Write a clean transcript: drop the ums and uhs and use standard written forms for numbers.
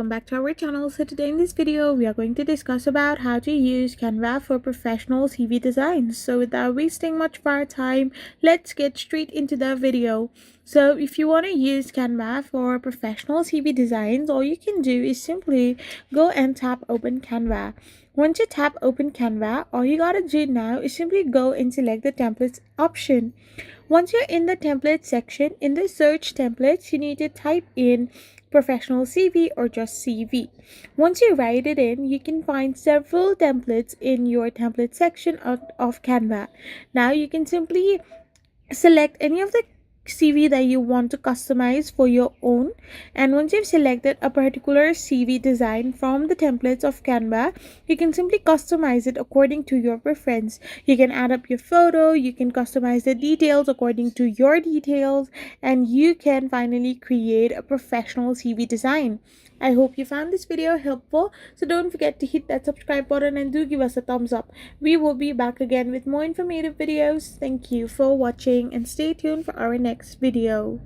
welcome back to our channel. So today in this video we are going to discuss about how to use Canva for professional CV designs. So without wasting much of our time, let's get straight into the video. So if you want to use Canva for professional CV designs, all you can do is simply go and tap open Canva. Once you tap open Canva, all you gotta do now is simply go and select the templates option. Once you're in the template section, in the search templates, you need to type in professional CV or just CV. Once you write it in, you can find several templates in your template section of Canva. Now you can simply select any of the CV that you want to customize for your own, and once you've selected a particular CV design from the templates of Canva, you can simply customize it according to your preference. You can add up your photo, you can customize the details according to your details, and you can finally create a professional CV design. I hope you found this video helpful, so don't forget to hit that subscribe button and do give us a thumbs up. We will be back again with more informative videos. Thank you for watching and stay tuned for our next video.